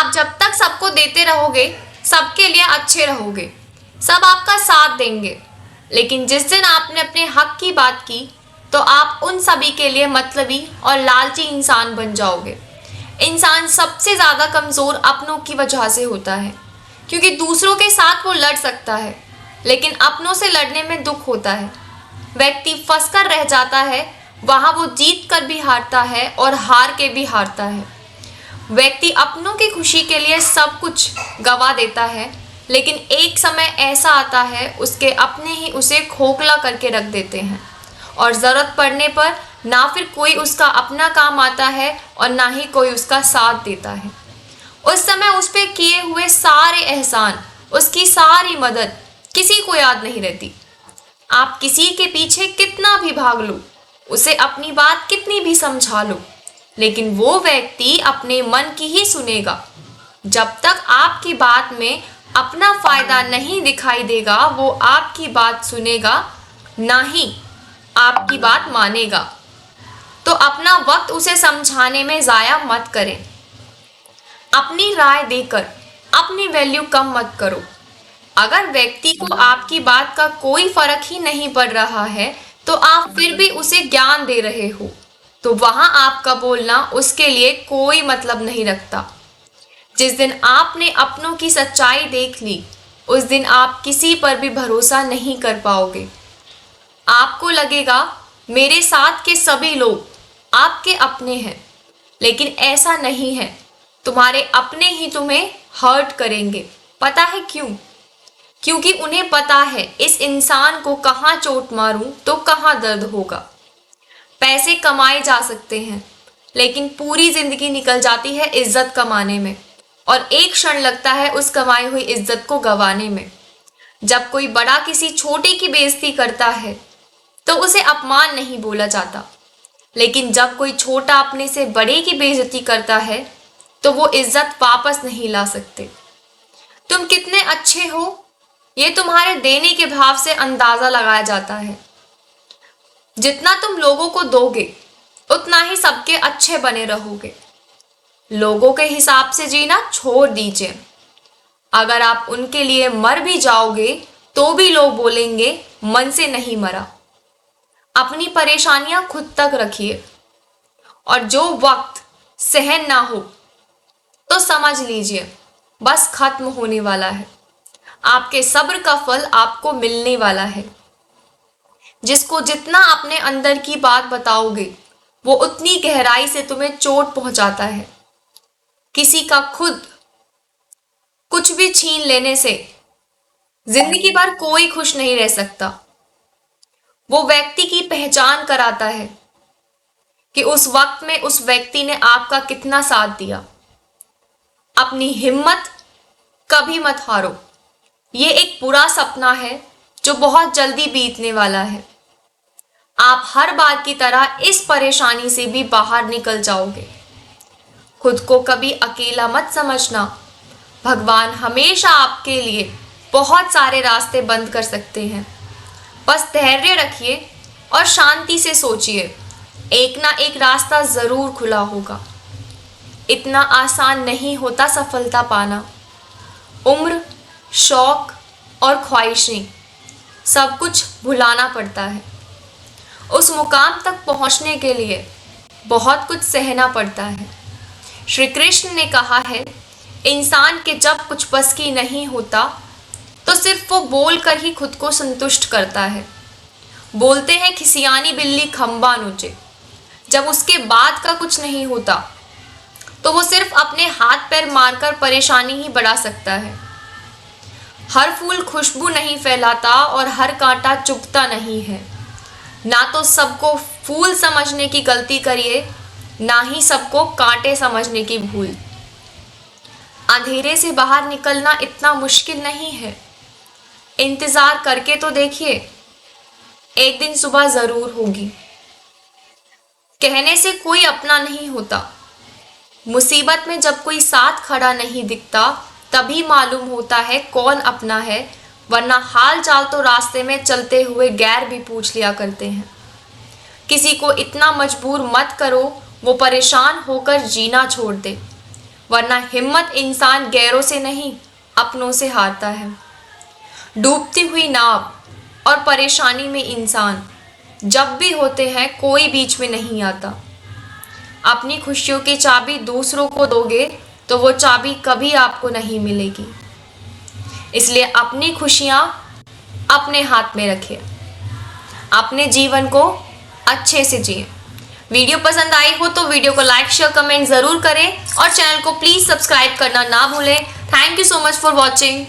आप जब तक सबको देते रहोगे, सबके लिए अच्छे रहोगे, सब आपका साथ देंगे। लेकिन जिस दिन आपने अपने हक की बात की तो आप उन सभी के लिए मतलबी और लालची इंसान बन जाओगे। इंसान सबसे ज़्यादा कमज़ोर अपनों की वजह से होता है, क्योंकि दूसरों के साथ वो लड़ सकता है, लेकिन अपनों से लड़ने में दुख होता है। व्यक्ति फंसकर रह जाता है, वहाँ वो जीत कर भी हारता है और हार के भी हारता है। व्यक्ति अपनों की खुशी के लिए सब कुछ गवा देता है, लेकिन एक समय ऐसा आता है उसके अपने ही उसे खोखला करके रख देते हैं और ज़रूरत पड़ने पर ना फिर कोई उसका अपना काम आता है और ना ही कोई उसका साथ देता है। उस समय उस पर किए हुए सारे एहसान, उसकी सारी मदद किसी को याद नहीं रहती। आप किसी के पीछे कितना भी भाग लो, उसे अपनी बात कितनी भी समझा लो, लेकिन वो व्यक्ति अपने मन की ही सुनेगा। जब तक आपकी बात में अपना फायदा नहीं दिखाई देगा, वो आपकी बात सुनेगा, ना ही आपकी बात मानेगा। तो अपना वक्त उसे समझाने में ज़ाया मत करें। अपनी राय देकर अपनी वैल्यू कम मत करो। अगर व्यक्ति को आपकी बात का कोई फर्क ही नहीं पड़ रहा है तो आप फिर भी उसे ज्ञान दे रहे हो, तो वहां आपका बोलना उसके लिए कोई मतलब नहीं रखता। जिस दिन आपने अपनों की सच्चाई देख ली, उस दिन आप किसी पर भी भरोसा नहीं कर पाओगे। आपको लगेगा मेरे साथ के सभी लोग आपके अपने हैं, लेकिन ऐसा नहीं है। तुम्हारे अपने ही तुम्हें हर्ट करेंगे। पता है क्यों? क्योंकि उन्हें पता है इस इंसान को कहाँ चोट मारूं तो कहाँ दर्द होगा। पैसे कमाए जा सकते हैं, लेकिन पूरी जिंदगी निकल जाती है इज्जत कमाने में, और एक क्षण लगता है उस कमाई हुई इज्जत को गंवाने में। जब कोई बड़ा किसी छोटे की बेइज्जती करता है तो उसे अपमान नहीं बोला जाता, लेकिन जब कोई छोटा अपने से बड़े की बेइज्जती करता है तो वो इज्जत वापस नहीं ला सकते। तुम कितने अच्छे हो, ये तुम्हारे देने के भाव से अंदाजा लगाया जाता है। जितना तुम लोगों को दोगे, उतना ही सबके अच्छे बने रहोगे। लोगों के हिसाब से जीना छोड़ दीजिए। अगर आप उनके लिए मर भी जाओगे तो भी लोग बोलेंगे मन से नहीं मरा। अपनी परेशानियां खुद तक रखिए, और जो वक्त सहन ना हो तो समझ लीजिए बस खत्म होने वाला है। आपके सब्र का फल आपको मिलने वाला है। जिसको जितना अपने अंदर की बात बताओगे, वो उतनी गहराई से तुम्हें चोट पहुंचाता है। किसी का खुद कुछ भी छीन लेने से जिंदगी भर कोई खुश नहीं रह सकता। वो व्यक्ति की पहचान कराता है कि उस वक्त में उस व्यक्ति ने आपका कितना साथ दिया। अपनी हिम्मत कभी मत हारो। ये एक बुरा सपना है जो बहुत जल्दी बीतने वाला है। आप हर बार की तरह इस परेशानी से भी बाहर निकल जाओगे। खुद को कभी अकेला मत समझना। भगवान हमेशा आपके लिए बहुत सारे रास्ते बंद कर सकते हैं। बस धैर्य रखिए और शांति से सोचिए, एक ना एक रास्ता ज़रूर खुला होगा। इतना आसान नहीं होता सफलता पाना। उम्र, शौक और ख्वाहिशें सब कुछ भुलाना पड़ता है। उस मुकाम तक पहुंचने के लिए बहुत कुछ सहना पड़ता है। श्री कृष्ण ने कहा है, इंसान के जब कुछ बस की नहीं होता तो सिर्फ वो बोल कर ही खुद को संतुष्ट करता है। बोलते हैं खिसियानी बिल्ली खंबा नोचे। जब उसके बाद का कुछ नहीं होता तो वो सिर्फ अपने हाथ पैर मारकर परेशानी ही बढ़ा सकता है। हर फूल खुशबू नहीं फैलाता और हर कांटा चुभता नहीं है। ना तो सबको फूल समझने की गलती करिए, ना ही सबको कांटे समझने की भूल। अंधेरे से बाहर निकलना इतना मुश्किल नहीं है। इंतजार करके तो देखिए, एक दिन सुबह जरूर होगी। कहने से कोई अपना नहीं होता। मुसीबत में जब कोई साथ खड़ा नहीं दिखता, तभी मालूम होता है कौन अपना है, वरना हाल चाल तो रास्ते में चलते हुए गैर भी पूछ लिया करते हैं। किसी को इतना मजबूर मत करो वो परेशान होकर जीना छोड़ दे। वरना हिम्मत इंसान गैरों से नहीं अपनों से हारता है। डूबती हुई नाव और परेशानी में इंसान जब भी होते हैं कोई बीच में नहीं आता। अपनी खुशियों की चाबी दूसरों को दोगे तो वो चाबी कभी आपको नहीं मिलेगी। इसलिए अपनी खुशियाँ अपने हाथ में रखें, अपने जीवन को अच्छे से जिए। वीडियो पसंद आई हो तो वीडियो को लाइक शेयर कमेंट ज़रूर करें और चैनल को प्लीज़ सब्सक्राइब करना ना भूलें। Thank you so much for watching.